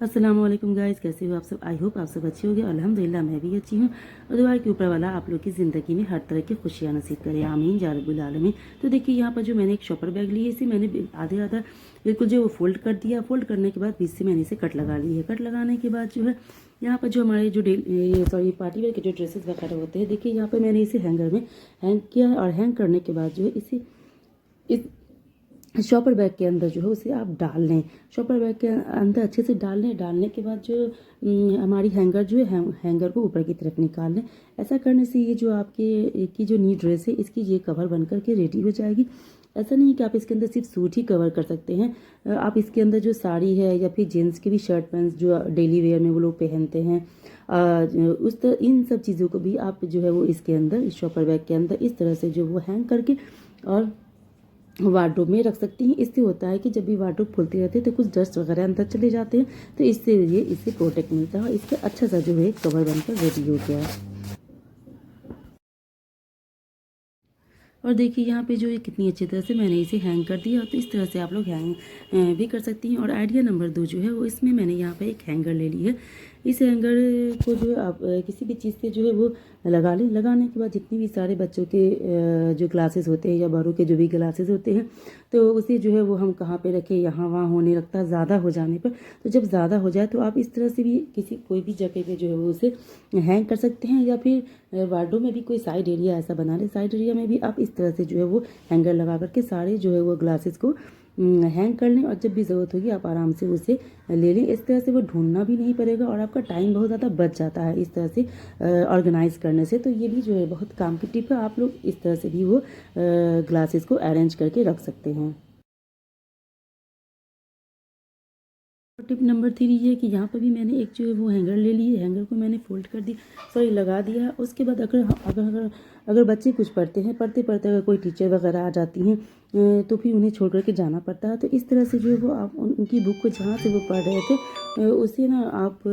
अस्सलाम वालेकुम गाइस, कैसे हो आप सब। आई होप आप सब अच्छे होंगे। अल्हम्दुलिल्लाह मैं भी अच्छी हूँ। और दुआ के ऊपर वाला आप लोग की ज़िंदगी में हर तरह की खुशियाँ नसीब करे, आमीन या रब्बुल आलमीन। तो देखिए यहाँ पर जो मैंने एक शॉपर बैग ली है, इसे मैंने आधे आधा बिल्कुल जो वो फोल्ड कर दिया। फोल्ड करने के बाद बीच से मैंने इसे कट लगा ली है। कट लगाने के बाद जो है यहाँ पर जो हमारे जो ये पार्टी वेयर के जो ड्रेसेस वगैरह होते हैं, देखिए यहाँ पर मैंने इसे हैंगर में हैंग किया है। और हैंग करने के बाद जो है इसे इस शॉपर बैग के अंदर जो है उसे आप डाल लें। शॉपर बैग के अंदर अच्छे से डाल लें। डालने के बाद जो हमारी हैंगर जो है हैंगर को ऊपर की तरफ निकाल लें। ऐसा करने से ये जो आपके की जो नी ड्रेस है, इसकी ये कवर बन करके रेडी हो जाएगी। ऐसा नहीं कि आप इसके अंदर सिर्फ सूट ही कवर कर सकते हैं, आप इसके अंदर जो साड़ी है या फिर जेंट्स की भी शर्ट पैंट्स जो डेली वेयर में वो लोग पहनते हैं, उस तरह इन सब चीज़ों को भी आप जो है वो इसके अंदर इस शॉपर बैग के अंदर इस तरह से जो वो हैंग करके और वार्डरोब में रख सकती हैं। इससे होता है कि जब भी वार्डरोब खुलती रहती है तो कुछ डस्ट वगैरह अंदर चले जाते हैं, तो इससे ये इससे प्रोटेक्ट मिलता है और इसका अच्छा सा जो है कवर बनकर रेडी हो गया है। और देखिए यहाँ पे जो है कितनी अच्छी तरह से मैंने इसे हैंग कर दिया। तो इस तरह से आप लोग हैंग भी कर सकती हैं। और आइडिया नंबर 2 जो है वो इसमें मैंने यहाँ पे एक हैंगर ले ली है। इस हैंगर को जो है आप किसी भी चीज़ से जो है वो लगा लें। लगाने के बाद जितनी भी सारे बच्चों के जो ग्लासेस होते हैं या बड़ों के जो भी ग्लासेस होते हैं, तो उसे जो है वो हम कहाँ पे रखें, यहाँ वहाँ होने लगता है ज़्यादा हो जाने पर। तो जब ज़्यादा हो जाए तो आप इस तरह से भी किसी कोई भी जगह पे जो है वो उसे हैंग कर सकते हैं, या फिर वार्डरोब में भी कोई साइड एरिया ऐसा बना लें। साइड एरिया में भी आप इस तरह से जो है वो हैंगर लगा करके सारे जो है वो ग्लासेस को हैंग कर लें। और जब भी ज़रूरत होगी आप आराम से उसे ले लें। इस तरह से वो ढूंढना भी नहीं पड़ेगा और आपका टाइम बहुत ज़्यादा बच जाता है इस तरह से ऑर्गेनाइज करने से। तो ये भी जो है बहुत काम की टिप है। आप लोग इस तरह से भी वो ग्लासेस को अरेंज करके रख सकते हैं। टिप नंबर 3 ये है कि यहाँ पर भी मैंने एक जो है वो हैंगर ले ली है। हैंगर को मैंने फोल्ड कर दी, सॉरी लगा दिया। उसके बाद अगर अगर अगर अगर बच्चे कुछ पढ़ते हैं, पढ़ते पढ़ते अगर कोई टीचर वगैरह आ जाती हैं, तो फिर उन्हें छोड़ करके जाना पड़ता है। तो इस तरह से जो है वो आप उनकी बुक को जहाँ से वो पढ़ रहे थे उसे ना आप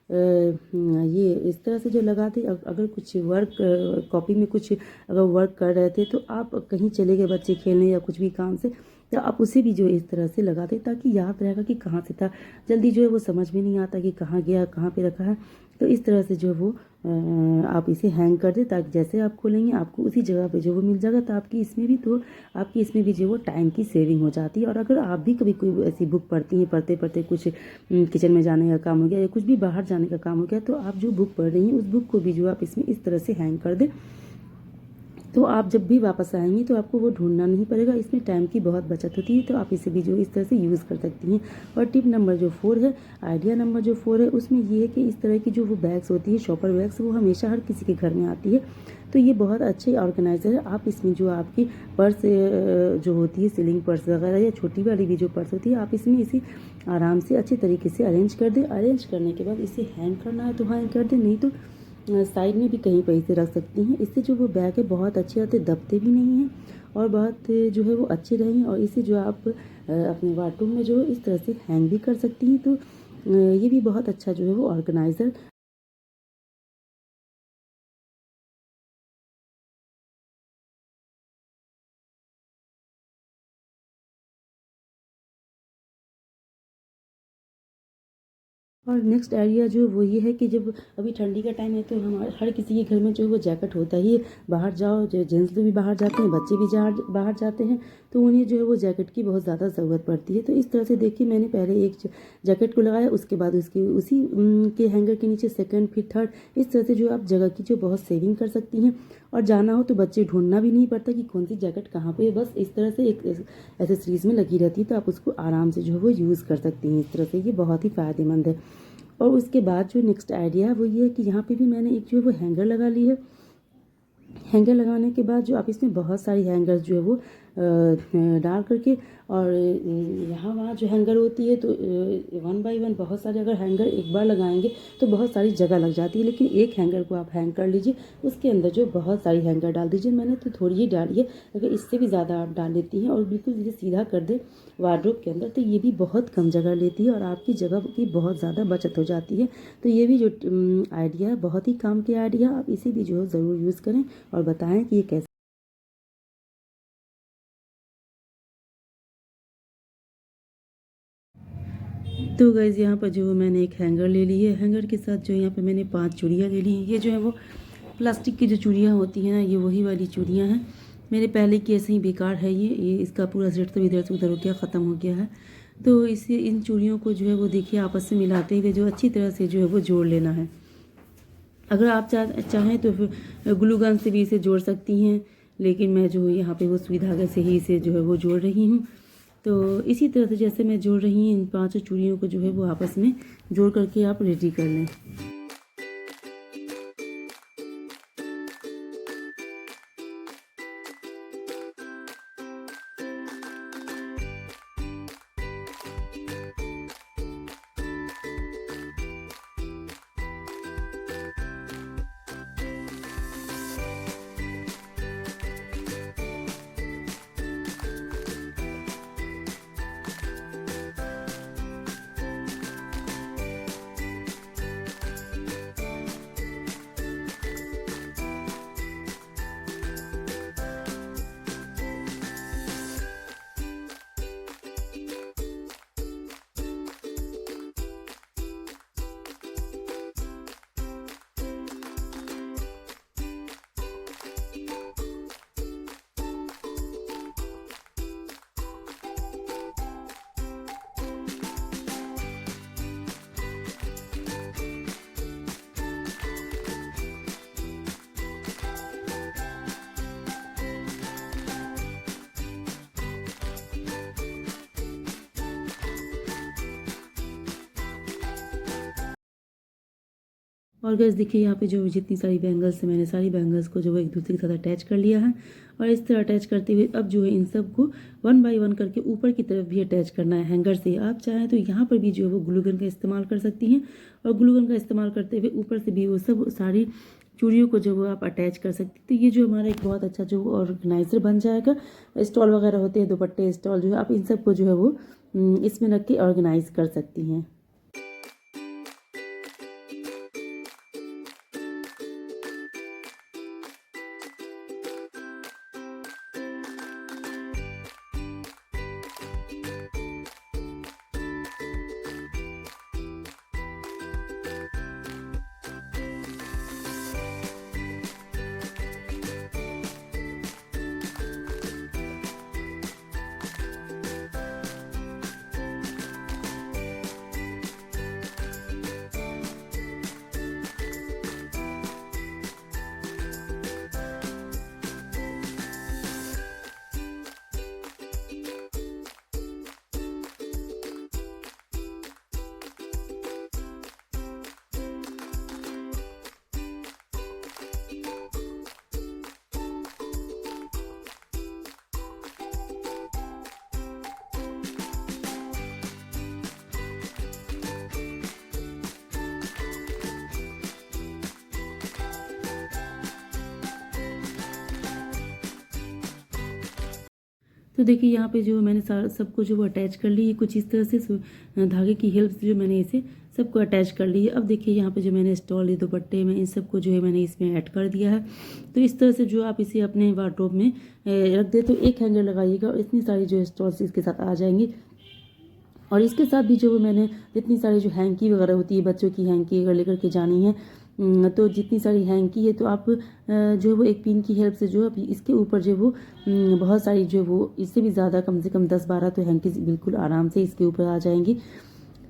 ये इस तरह से जो लगा दें। अगर कुछ वर्क कॉपी में कुछ अगर वर्क कर रहे थे, तो आप कहीं चले गए बच्चे खेलने या कुछ भी काम से, तो आप उसे भी जो इस तरह से लगा दें ताकि याद रहेगा कि कहाँ से था। जल्दी जो है वो समझ में नहीं आता कि कहाँ गया, कहाँ पे रखा है। तो इस तरह से जो वो आप इसे हैंग कर दें ताकि जैसे आप खोलेंगे आपको उसी जगह पे जो वो मिल जाएगा। तो आपकी इसमें भी जो वो टाइम की सेविंग हो जाती है। और अगर आप भी कभी कोई ऐसी बुक पढ़ती हैं, पढ़ते पढ़ते कुछ किचन में जाने का काम हो गया या कुछ भी बाहर जाने का काम हो गया, तो आप जो बुक पढ़ रही हैं उस बुक को भी जो आप इसमें इस तरह से हैंग कर दें। तो आप जब भी वापस आएंगी तो आपको वो ढूंढना नहीं पड़ेगा। इसमें टाइम की बहुत बचत होती है। तो आप इसे भी जो इस तरह से यूज़ कर सकती हैं। और टिप नंबर जो 4 है, आइडिया नंबर जो 4 है, उसमें ये है कि इस तरह की जो वो बैग्स होती है, शॉपर बैग्स, वो हमेशा हर किसी के घर में आती है। तो ये बहुत अच्छे ऑर्गेनाइजर है। आप इसमें जो आपकी पर्स जो होती है, सीलिंग पर्स वगैरह या छोटी वाली भी जो पर्स होती है, आप इसमें इसे आराम से अच्छे तरीके से अरेंज कर दें। अरेंज करने के बाद इसे हैंग करना है तो हैंग कर दें, नहीं तो साइड में भी कहीं पर इसे रख सकती हैं। इससे जो वो बैग है बहुत अच्छे आते, दबते भी नहीं हैं और बहुत जो है वो अच्छे रहेंगे। और इसे जो आप अपने वार्डरोब में जो है इस तरह से हैंग भी कर सकती हैं। तो ये भी बहुत अच्छा जो है वो ऑर्गेनाइज़र। और नेक्स्ट आइडिया जो वो ये है कि जब अभी ठंडी का टाइम है तो हमारे हर किसी के घर में जो है वो जैकेट होता ही है। बाहर जाओ, जो जेंट्स भी बाहर जाते हैं, बच्चे भी बाहर जाते हैं, तो उन्हें जो है वो जैकेट की बहुत ज़्यादा ज़रूरत पड़ती है। तो इस तरह से देखिए मैंने पहले एक जैकेट को लगाया, उसके बाद उसकी उसी के हैंगर के नीचे सेकंड फिर थर्ड, इस तरह से जो आप जगह की जो बहुत सेविंग कर सकती हैं। और जाना हो तो बच्चे ढूंढना भी नहीं पड़ता कि कौन सी जैकेट कहाँ पे है। बस इस तरह से एक एसेसरीज में लगी रहती है, तो आप उसको आराम से जो है वो यूज़ कर सकती हैं। इस तरह से ये बहुत ही फ़ायदेमंद है। और उसके बाद जो नेक्स्ट आइडिया है वो ये है कि यहाँ पे भी मैंने एक जो है वो हैंगर लगा ली है। हैंगर लगाने के बाद जो आप इसमें बहुत सारी हैंगर्स जो है वो डाल करके, और यहाँ वहाँ जो हैंगर होती है तो वन बाय वन बहुत सारे अगर हैंगर एक बार लगाएंगे तो बहुत सारी जगह लग जाती है। लेकिन एक हैंगर को आप हैंग कर लीजिए, उसके अंदर जो बहुत सारी हैंगर डाल दीजिए। मैंने तो थोड़ी ही डाली है, अगर इससे भी ज़्यादा आप डाल लेती हैं और बिल्कुल इसे सीधा कर दे वार्डरोब के अंदर, तो ये भी बहुत कम जगह लेती है और आपकी जगह की बहुत ज़्यादा बचत हो जाती है। तो ये भी जो आइडिया है बहुत ही काम के आइडिया, आप इसे भी जो है ज़रूर यूज़ करें और बताएं कि ये कैसे। तो गाइज़ यहाँ पर जो मैंने एक हैंगर ले ली है, हैंगर के साथ जो यहाँ पे मैंने 5 चूड़ियाँ ले ली हैं। ये जो है वो प्लास्टिक की जो चूड़ियाँ होती हैं ना, ये वही वाली चूड़ियाँ हैं। मेरे पहले की ऐसे ही बेकार है ये इसका पूरा सेट तो इधर से उधर हो गया, ख़त्म हो गया है। तो इसे इन चूड़ियों को जो है वो देखिए आपस में मिलाते हुए जो अच्छी तरह से जो है वो जोड़ लेना है। अगर आप चाहें तो फिर ग्लू गन से भी इसे जोड़ सकती हैं, लेकिन मैं जो यहाँ पे वो सुई धागे से ही इसे जो है वो जोड़ रही हूँ। तो इसी तरह से जैसे मैं जोड़ रही हूँ इन 5 चूड़ियों को जो है वो आपस में जोड़ करके आप रेडी कर लें। और गैस देखिए यहाँ पे जो जितनी सारी बैंगल्स है मैंने सारी बैंगल्स को जो है एक दूसरे के साथ अटैच कर लिया है। और इस तरह अटैच करते हुए अब जो है इन सब को 1 बाय 1 करके ऊपर की तरफ भी अटैच करना है हैंगर से। आप चाहें तो यहाँ पर भी जो है वो ग्लू गन का इस्तेमाल कर सकती हैं, और ग्लू गन का इस्तेमाल करते हुए ऊपर से भी वो सब सारी चूड़ियों को जो वो आप अटैच कर सकती। तो ये जो हमारा एक बहुत अच्छा जो ऑर्गेनाइज़र बन जाएगा। स्टॉल वगैरह होते हैं, दुपट्टे स्टॉल जो है, आप इन सब को जो है वो इसमें रख के ऑर्गेनाइज़ कर सकती हैं। तो देखिए यहाँ पे जो मैंने सारा सबको जो वो अटैच कर ली, कुछ इस तरह से धागे की हेल्प से जो मैंने इसे सबको अटैच कर ली है। अब देखिए यहाँ पे जो मैंने स्टॉल दुपट्टे में इन सबको जो है मैंने इसमें ऐड कर दिया है। तो इस तरह से जो आप इसे अपने वार्डरोब में रख दे तो एक हैंगर लगाइएगा और इतनी सारी जो स्टॉल्स इसके साथ आ जाएंगी। और इसके साथ भी जो मैंने जितनी सारी जो हैंकी वगैरह होती है, बच्चों की हैंकी अगर लेकर के जानी है तो जितनी सारी हैंकी है तो आप जो है वो एक पिन की हेल्प से जो है इसके ऊपर जो वो बहुत सारी जो वो इससे भी ज़्यादा कम से कम 10-12 तो हैंकी बिल्कुल आराम से इसके ऊपर आ जाएंगी।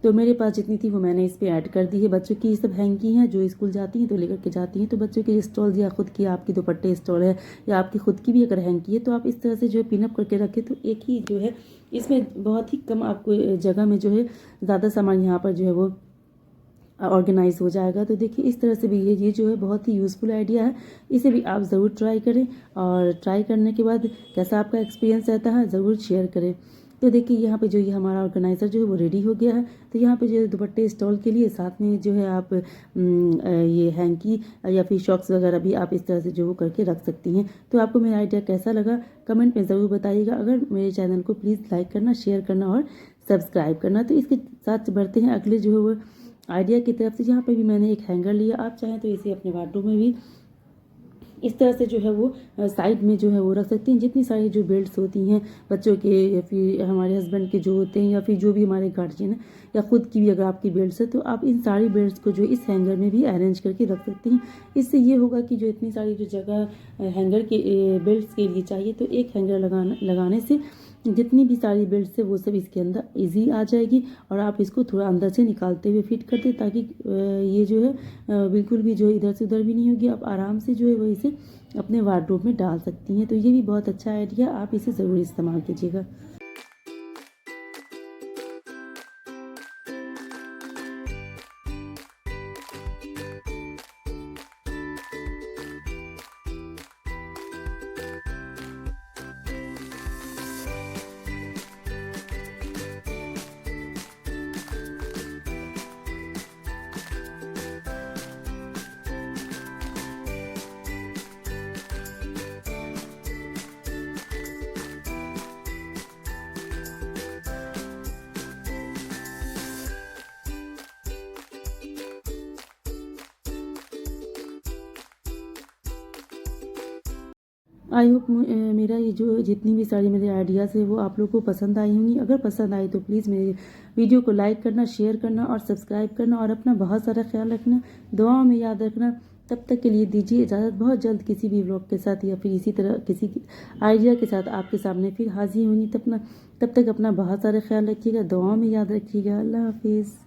तो मेरे पास जितनी थी वो मैंने इस पर ऐड कर दी है। बच्चों की ये सब हैंकी हैं जो स्कूल जाती हैं तो लेकर के जाती हैं। तो बच्चों के स्टॉल या खुद की आपकी दुपट्टे स्टॉल है या आपकी खुद की भी अगर हैंकी है तो आप इस तरह से जो है पिनअप करके रखें तो एक ही जो है इसमें बहुत ही कम आपको जगह में जो है ज़्यादा सामान यहाँ पर जो है वो ऑर्गेनाइज हो जाएगा। तो देखिए इस तरह से भी ये जो है बहुत ही यूज़फुल आइडिया है। इसे भी आप ज़रूर ट्राई करें और ट्राई करने के बाद कैसा आपका एक्सपीरियंस रहता है ज़रूर शेयर करें। तो देखिए यहाँ पे जो ये हमारा ऑर्गेनाइज़र जो है वो रेडी हो गया है। तो यहाँ पे जो दुपट्टे स्टॉल के लिए साथ में जो है आप ये हैंकी या फिर शॉक्स वगैरह भी आप इस तरह से जो वो करके रख सकती हैं। तो आपको मेरा आइडिया कैसा लगा कमेंट में ज़रूर बताइएगा। अगर मेरे चैनल को प्लीज़ लाइक करना, शेयर करना और सब्सक्राइब करना। तो इसके साथ बढ़ते हैं अगले जो है वो आइडिया की तरफ से। यहाँ पे भी मैंने एक हैंगर लिया, आप चाहें तो इसे अपने वार्डरोब में भी इस तरह से जो है वो साइड में जो है वो रख सकती हैं। जितनी सारी जो बेल्ट्स होती हैं बच्चों के या फिर हमारे हस्बैंड के जो होते हैं या फिर जो भी हमारे गार्जियन है या ख़ुद की भी अगर आपकी बेल्ट्स है तो आप इन सारी बेल्ट्स को जो इस हैंगर में भी अरेंज करके रख सकती हैं। इससे ये होगा कि जो इतनी सारी जो जगह हैंगर के बेल्ट्स के लिए चाहिए तो एक हैंगर लगाने से जितनी भी सारी बेल्ट्स है वो सब इसके अंदर इजी आ जाएगी और आप इसको थोड़ा अंदर से निकालते हुए फिट कर दें ताकि ये जो है बिल्कुल भी जो इधर से उधर भी नहीं होगी। आप आराम से जो है वो इसे अपने वार्डरोब में डाल सकती हैं। तो ये भी बहुत अच्छा आइडिया, आप इसे ज़रूर इस्तेमाल कीजिएगा। आई होप मेरा ये जो जितनी भी सारी मेरे आइडियाज़ है वो आप लोग को पसंद आई होंगी। अगर पसंद आई तो प्लीज़ मेरे वीडियो को लाइक करना, शेयर करना और सब्सक्राइब करना और अपना बहुत सारा ख्याल रखना, दुआओं में याद रखना। तब तक के लिए दीजिए इजाज़त। बहुत जल्द किसी भी व्लॉग के साथ या फिर इसी तरह किसी आइडिया के साथ आपके सामने फिर हाजिर होंगी। तब तक अपना बहुत सारा ख्याल रखिएगा, दुआओं में याद रखिएगा। अल्लाह हाफिज़।